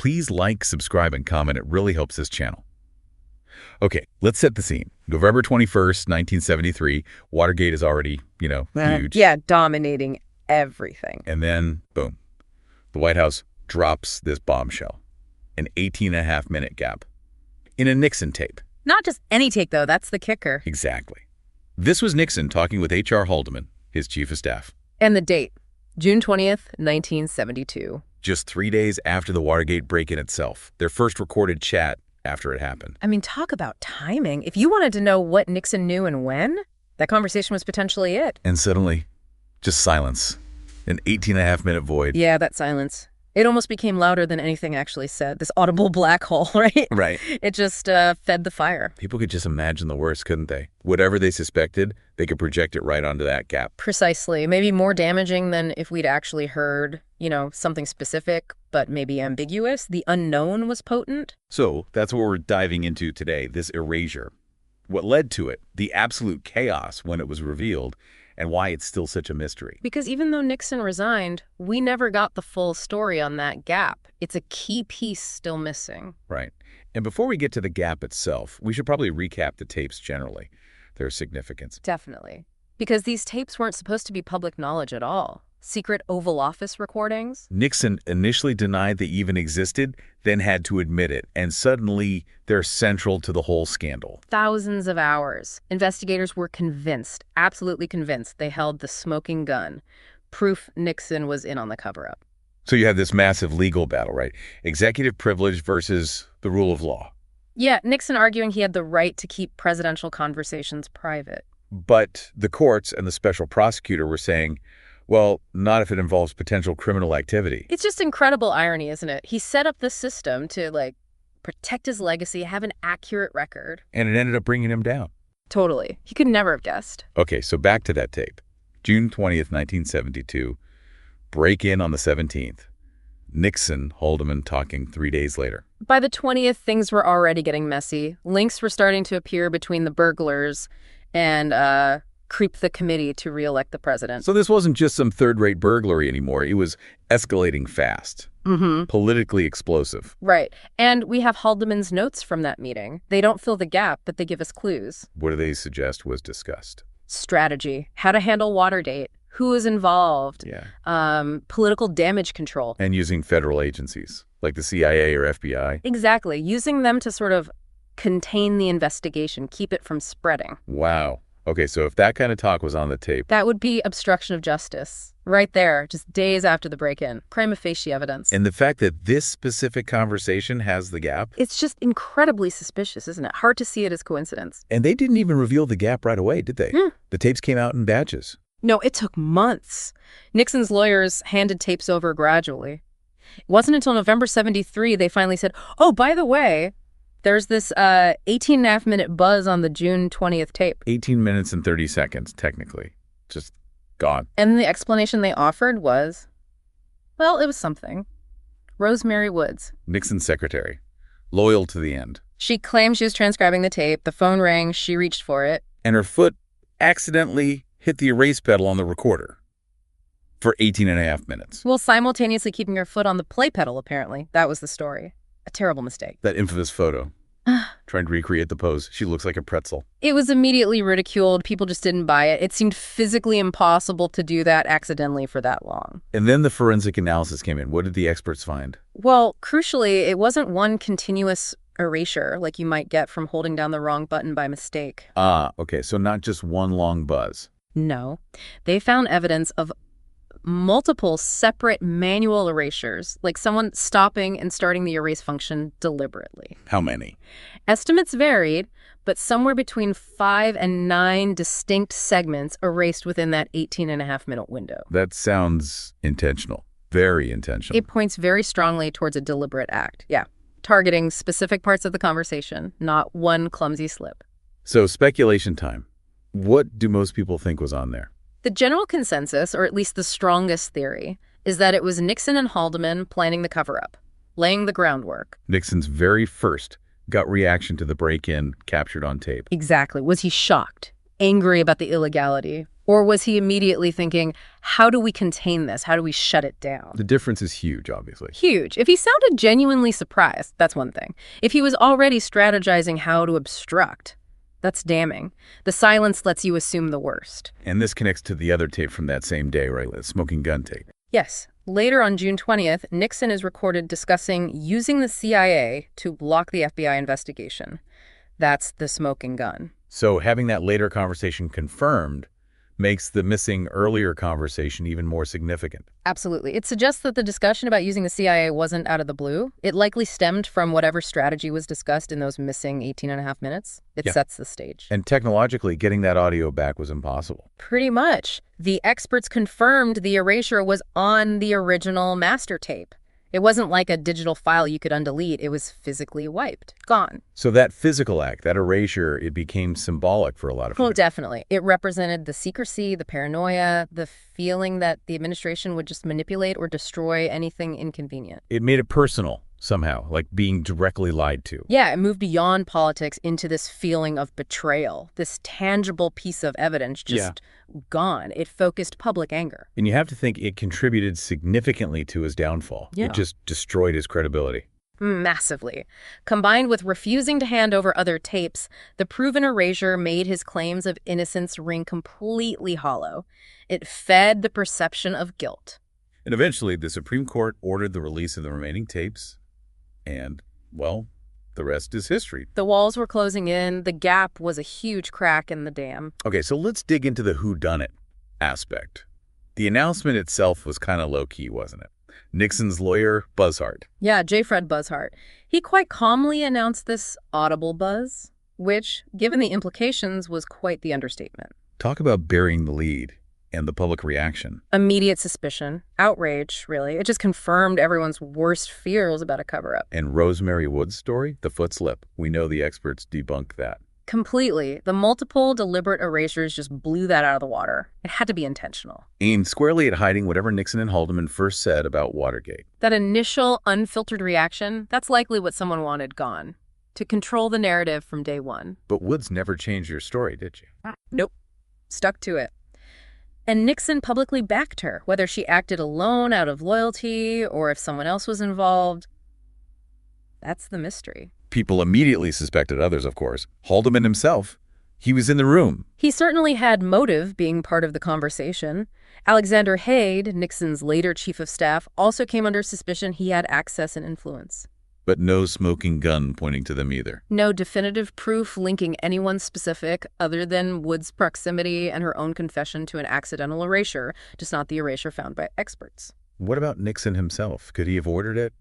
Please like, subscribe, and comment. It really helps this channel. Okay, let's set the scene. November 21st, 1973. Watergate is already, huge. Yeah, dominating everything. And then, boom, the White House drops this bombshell. An 18-and-a-half-minute gap in a Nixon tape. Not just any tape, though. That's the kicker. Exactly. This was Nixon talking with H.R. Haldeman, his chief of staff. And the date, June 20th, 1972. Just 3 days after the Watergate break-in itself, their first recorded chat after it happened. I mean, talk about timing. If you wanted to know what Nixon knew and when, that conversation was potentially it. And suddenly, just silence. An 18-and-a-half-minute void. Yeah, that silence. It almost became louder than anything actually said. This audible black hole, right? Right. It just fed the fire. People could just imagine the worst, couldn't they? Whatever they suspected, they could project it right onto that gap. Precisely. Maybe more damaging than if we'd actually heard, something specific, but maybe ambiguous. The unknown was potent. So that's what we're diving into today, this erasure. What led to it, the absolute chaos when it was revealed, and why it's still such a mystery. Because even though Nixon resigned, we never got the full story on that gap. It's a key piece still missing. Right. And before we get to the gap itself, we should probably recap the tapes generally, their significance. Definitely. Because these tapes weren't supposed to be public knowledge at all. Secret Oval Office recordings. Nixon initially denied they even existed, then had to admit it, and suddenly they're central to the whole scandal. Thousands of hours. Investigators were convinced, absolutely convinced, they held the smoking gun. Proof Nixon was in on the cover-up. So you have this massive legal battle, right? Executive privilege versus the rule of law. Yeah, Nixon arguing he had the right to keep presidential conversations private. But the courts and the special prosecutor were saying, well, not if it involves potential criminal activity. It's just incredible irony, isn't it? He set up the system to, protect his legacy, have an accurate record. And it ended up bringing him down. Totally. He could never have guessed. Okay, so back to that tape. June 20th, 1972. Break-in on the 17th. Nixon, Haldeman talking 3 days later. By the 20th, things were already getting messy. Links were starting to appear between the burglars and creep the committee to re-elect the president. So this wasn't just some third-rate burglary anymore. It was escalating fast. Politically explosive. Right. And we have Haldeman's notes from that meeting. They don't fill the gap, but they give us clues. What do they suggest was discussed? Strategy. How to handle Watergate. Who was involved. Yeah. Political damage control. And using federal agencies, like the CIA or FBI. Exactly. Using them to sort of contain the investigation, keep it from spreading. Wow. Okay, so if that kind of talk was on the tape... That would be obstruction of justice. Right there, just days after the break-in. Prima facie evidence. And the fact that this specific conversation has the gap... It's just incredibly suspicious, isn't it? Hard to see it as coincidence. And they didn't even reveal the gap right away, did they? The tapes came out in batches. No, it took months. Nixon's lawyers handed tapes over gradually. It wasn't until November 73 they finally said, oh, by the way, there's this 18-and-a-half-minute buzz on the June 20th tape. 18 minutes and 30 seconds, technically. Just gone. And the explanation they offered was, well, it was something. Rosemary Woods. Nixon's secretary. Loyal to the end. She claimed she was transcribing the tape. The phone rang. She reached for it. And her foot accidentally hit the erase pedal on the recorder for 18-and-a-half minutes. Well, simultaneously keeping her foot on the play pedal, apparently. That was the story. A terrible mistake. That infamous photo. Trying to recreate the pose. She looks like a pretzel. It was immediately ridiculed. People just didn't buy it. It seemed physically impossible to do that accidentally for that long. And then the forensic analysis came in. What did the experts find? Well, crucially, it wasn't one continuous erasure like you might get from holding down the wrong button by mistake. Ah, okay. So not just one long buzz. No. They found evidence of multiple separate manual erasures, like someone stopping and starting the erase function deliberately. How many? Estimates varied, but somewhere between 5 and 9 distinct segments erased within that 18-and-a-half-minute window. That sounds intentional. Very intentional. It points very strongly towards a deliberate act. Yeah. Targeting specific parts of the conversation, not one clumsy slip. So speculation time. What do most people think was on there? The general consensus, or at least the strongest theory, is that it was Nixon and Haldeman planning the cover-up, laying the groundwork. Nixon's very first gut reaction to the break-in captured on tape. Exactly. Was he shocked? Angry about the illegality? Or was he immediately thinking, how do we contain this? How do we shut it down? The difference is huge, obviously. Huge. If he sounded genuinely surprised, that's one thing. If he was already strategizing how to obstruct, that's damning. The silence lets you assume the worst. And this connects to the other tape from that same day, right? The smoking gun tape. Yes. Later on June 20th, Nixon is recorded discussing using the CIA to block the FBI investigation. That's the smoking gun. So having that later conversation confirmed makes the missing earlier conversation even more significant. Absolutely. It suggests that the discussion about using the CIA wasn't out of the blue. It likely stemmed from whatever strategy was discussed in those missing 18 and a half minutes. It sets the stage. And technologically, getting that audio back was impossible. Pretty much. The experts confirmed the erasure was on the original master tape. It wasn't like a digital file you could undelete. It was physically wiped, gone. So that physical act, that erasure, it became symbolic for a lot of people. Oh, definitely. It represented the secrecy, the paranoia, the feeling that the administration would just manipulate or destroy anything inconvenient. It made it personal somehow, like being directly lied to. Yeah, it moved beyond politics into this feeling of betrayal, this tangible piece of evidence just gone. It focused public anger. And you have to think it contributed significantly to his downfall. Yeah. It just destroyed his credibility. Massively. Combined with refusing to hand over other tapes, the proven erasure made his claims of innocence ring completely hollow. It fed the perception of guilt. And eventually, the Supreme Court ordered the release of the remaining tapes. And, well, the rest is history. The walls were closing in. The gap was a huge crack in the dam. Okay, so let's dig into the whodunit aspect. The announcement itself was kind of low-key, wasn't it? Nixon's lawyer, Buzzhardt. Yeah, J. Fred Buzzhardt. He quite calmly announced this audible buzz, which, given the implications, was quite the understatement. Talk about burying the lead and the public reaction. Immediate suspicion, outrage, really. It just confirmed everyone's worst fears about a cover-up. And Rosemary Woods' story, the foot slip. We know the experts debunked that. Completely. The multiple deliberate erasures just blew that out of the water. It had to be intentional. Aimed squarely at hiding whatever Nixon and Haldeman first said about Watergate. That initial unfiltered reaction, that's likely what someone wanted gone. To control the narrative from day one. But Woods never changed your story, did you? Nope. Stuck to it. And Nixon publicly backed her, whether she acted alone out of loyalty or if someone else was involved. That's the mystery. People immediately suspected others, of course. Haldeman himself, he was in the room. He certainly had motive being part of the conversation. Alexander Haig, Nixon's later chief of staff, also came under suspicion he had access and influence. But no smoking gun pointing to them either. No definitive proof linking anyone specific other than Wood's proximity and her own confession to an accidental erasure, just not the erasure found by experts. What about Nixon himself? Could he have ordered it?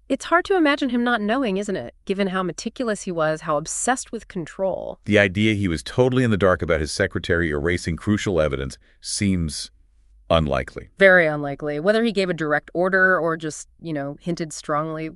It's hard to imagine him not knowing, isn't it? Given how meticulous he was, how obsessed with control. The idea he was totally in the dark about his secretary erasing crucial evidence seems unlikely. Very unlikely. Whether he gave a direct order or just, hinted strongly,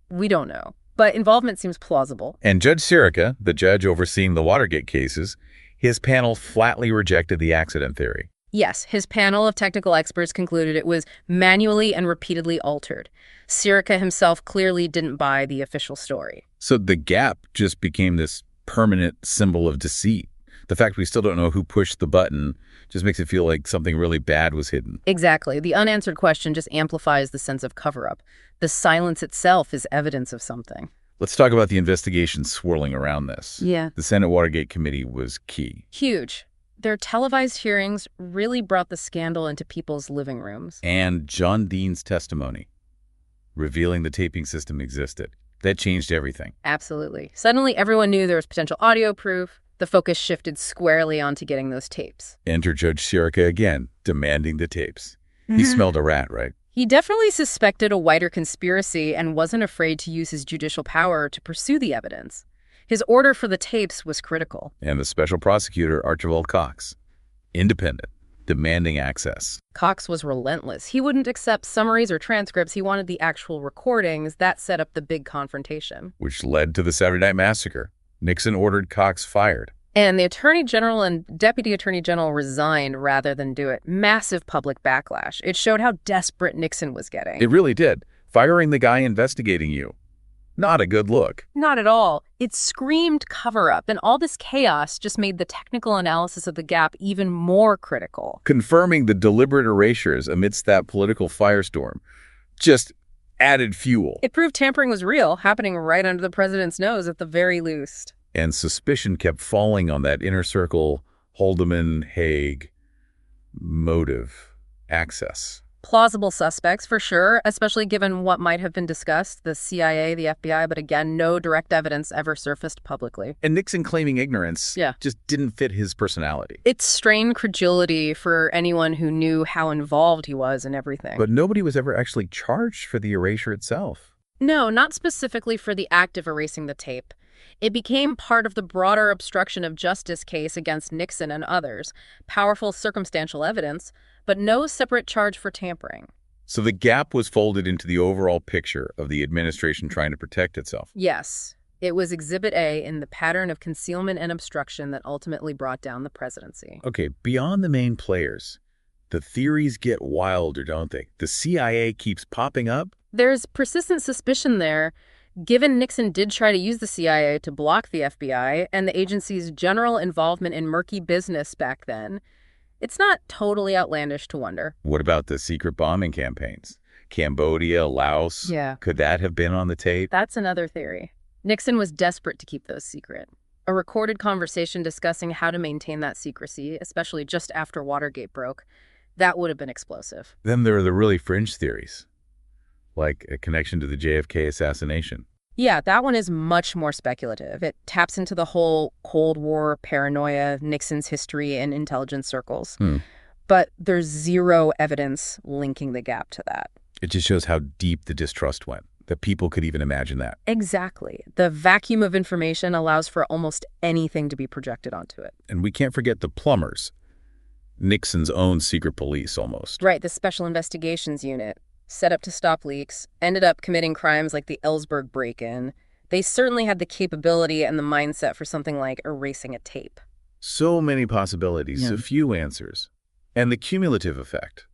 we don't know. But involvement seems plausible. And Judge Sirica, the judge overseeing the Watergate cases, his panel flatly rejected the accident theory. Yes, his panel of technical experts concluded it was manually and repeatedly altered. Sirica himself clearly didn't buy the official story. So the gap just became this permanent symbol of deceit. The fact we still don't know who pushed the button just makes it feel like something really bad was hidden. Exactly. The unanswered question just amplifies the sense of cover-up. The silence itself is evidence of something. Let's talk about the investigation swirling around this. Yeah. The Senate Watergate Committee was key. Huge. Their televised hearings really brought the scandal into people's living rooms. And John Dean's testimony, revealing the taping system existed. That changed everything. Absolutely. Suddenly, everyone knew there was potential audio proof. The focus shifted squarely onto getting those tapes. Enter Judge Sirica again, demanding the tapes. He smelled a rat, right? He definitely suspected a wider conspiracy and wasn't afraid to use his judicial power to pursue the evidence. His order for the tapes was critical. And the special prosecutor, Archibald Cox, independent, demanding access. Cox was relentless. He wouldn't accept summaries or transcripts. He wanted the actual recordings. That set up the big confrontation. Which led to the Saturday Night Massacre. Nixon ordered Cox fired. And the Attorney General and Deputy Attorney General resigned rather than do it. Massive public backlash. It showed how desperate Nixon was getting. It really did. Firing the guy investigating you. Not a good look. Not at all. It screamed cover-up, and all this chaos just made the technical analysis of the gap even more critical. Confirming the deliberate erasures amidst that political firestorm just added fuel. It proved tampering was real, happening right under the president's nose at the very least. And suspicion kept falling on that inner circle, Haldeman, Haig, motive, access. Plausible suspects, for sure, especially given what might have been discussed, the CIA, the FBI, but again, no direct evidence ever surfaced publicly. And Nixon claiming ignorance just didn't fit his personality. It strained credulity for anyone who knew how involved he was in everything. But nobody was ever actually charged for the erasure itself. No, not specifically for the act of erasing the tape. It became part of the broader obstruction of justice case against Nixon and others, powerful circumstantial evidence, but no separate charge for tampering. So the gap was folded into the overall picture of the administration trying to protect itself. Yes, it was Exhibit A in the pattern of concealment and obstruction that ultimately brought down the presidency. Okay, beyond the main players, the theories get wilder, don't they? The CIA keeps popping up. There's persistent suspicion there. Given Nixon did try to use the CIA to block the FBI and the agency's general involvement in murky business back then, it's not totally outlandish to wonder. What about the secret bombing campaigns? Cambodia, Laos? Yeah. Could that have been on the tape? That's another theory. Nixon was desperate to keep those secret. A recorded conversation discussing how to maintain that secrecy, especially just after Watergate broke, that would have been explosive. Then there are the really fringe theories, like a connection to the JFK assassination. Yeah, that one is much more speculative. It taps into the whole Cold War paranoia, Nixon's history in intelligence circles. But there's zero evidence linking the gap to that. It just shows how deep the distrust went, that people could even imagine that. Exactly. The vacuum of information allows for almost anything to be projected onto it. And we can't forget the plumbers, Nixon's own secret police almost. Right, the Special Investigations Unit, set up to stop leaks, ended up committing crimes like the Ellsberg break-in. They certainly had the capability and the mindset for something like erasing a tape. So many possibilities, so few answers. And the cumulative effect,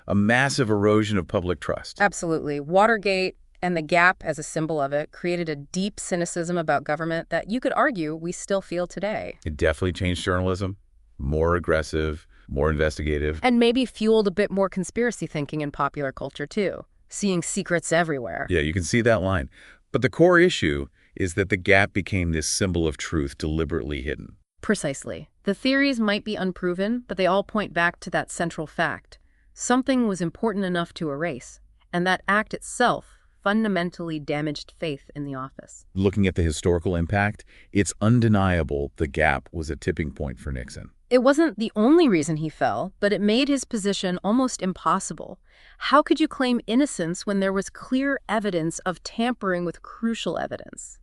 a massive erosion of public trust. Absolutely. Watergate and the gap as a symbol of it created a deep cynicism about government that you could argue we still feel today. It definitely changed journalism, more aggressive, more investigative. And maybe fueled a bit more conspiracy thinking in popular culture, too. Seeing secrets everywhere. Yeah, you can see that line. But the core issue is that the gap became this symbol of truth deliberately hidden. Precisely. The theories might be unproven, but they all point back to that central fact. Something was important enough to erase, and that act itself fundamentally damaged faith in the office. Looking at the historical impact, it's undeniable the gap was a tipping point for Nixon. It wasn't the only reason he fell, but it made his position almost impossible. How could you claim innocence when there was clear evidence of tampering with crucial evidence?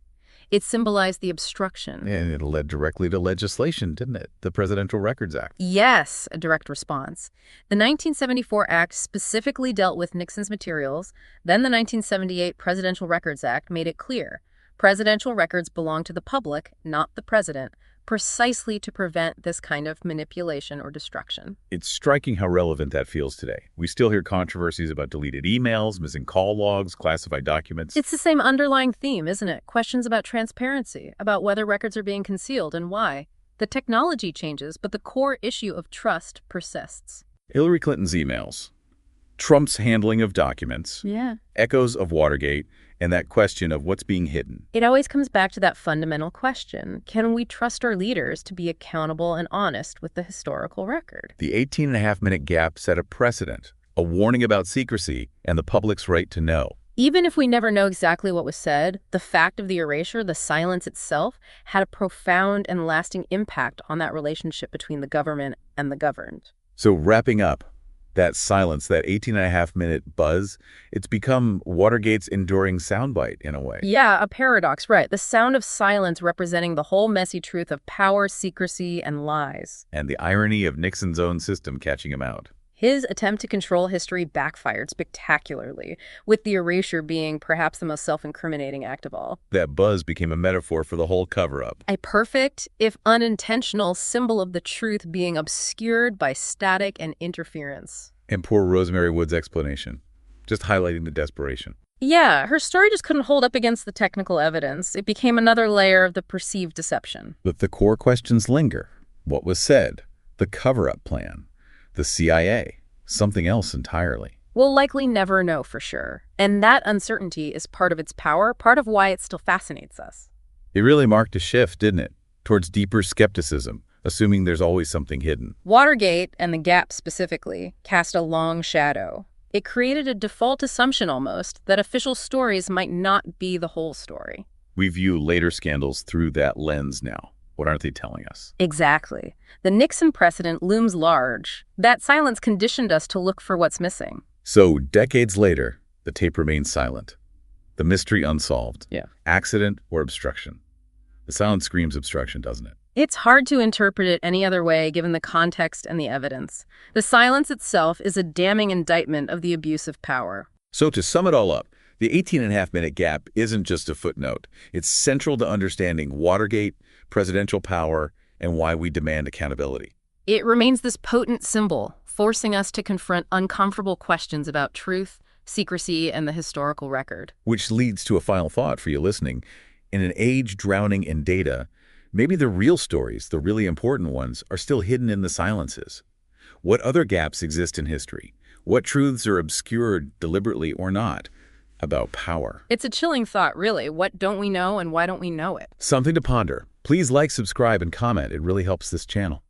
It symbolized the obstruction. And it led directly to legislation, didn't it? The Presidential Records Act. Yes, a direct response. The 1974 Act specifically dealt with Nixon's materials. Then the 1978 Presidential Records Act made it clear. Presidential records belong to the public, not the president, precisely to prevent this kind of manipulation or destruction. It's striking how relevant that feels today. We still hear controversies about deleted emails, missing call logs, classified documents. It's the same underlying theme, isn't it? Questions about transparency, about whether records are being concealed and why. The technology changes, but the core issue of trust persists. Hillary Clinton's emails, Trump's handling of documents, echoes of Watergate, and that question of what's being hidden. It always comes back to that fundamental question. Can we trust our leaders to be accountable and honest with the historical record? The 18-and-a-half-minute gap set a precedent, a warning about secrecy and the public's right to know. Even if we never know exactly what was said, the fact of the erasure, the silence itself, had a profound and lasting impact on that relationship between the government and the governed. So wrapping up, that silence, that 18-and-a-half-minute buzz, it's become Watergate's enduring soundbite in a way. Yeah, a paradox, right. The sound of silence representing the whole messy truth of power, secrecy, and lies. And the irony of Nixon's own system catching him out. His attempt to control history backfired spectacularly, with the erasure being perhaps the most self-incriminating act of all. That buzz became a metaphor for the whole cover-up. A perfect, if unintentional, symbol of the truth being obscured by static and interference. And poor Rosemary Woods' explanation, just highlighting the desperation. Yeah, her story just couldn't hold up against the technical evidence. It became another layer of the perceived deception. But the core questions linger. What was said? The cover-up plan? The CIA? Something else entirely? We'll likely never know for sure. And that uncertainty is part of its power, part of why it still fascinates us. It really marked a shift, didn't it? Towards deeper skepticism, assuming there's always something hidden. Watergate, and the Gap specifically, cast a long shadow. It created a default assumption almost that official stories might not be the whole story. We view later scandals through that lens now. What aren't they telling us? Exactly. The Nixon precedent looms large. That silence conditioned us to look for what's missing. So, decades later, the tape remains silent. The mystery unsolved. Yeah. Accident or obstruction. The silence screams obstruction, doesn't it? It's hard to interpret it any other way given the context and the evidence. The silence itself is a damning indictment of the abuse of power. So to sum it all up, the 18.5-minute gap isn't just a footnote. It's central to understanding Watergate, presidential power, and why we demand accountability. It remains this potent symbol, forcing us to confront uncomfortable questions about truth, secrecy, and the historical record. Which leads to a final thought for you listening. In an age drowning in data, maybe the real stories, the really important ones, are still hidden in the silences. What other gaps exist in history? What truths are obscured deliberately or not about power? It's a chilling thought, really. What don't we know and why don't we know it? Something to ponder. Please like, subscribe, and comment. It really helps this channel.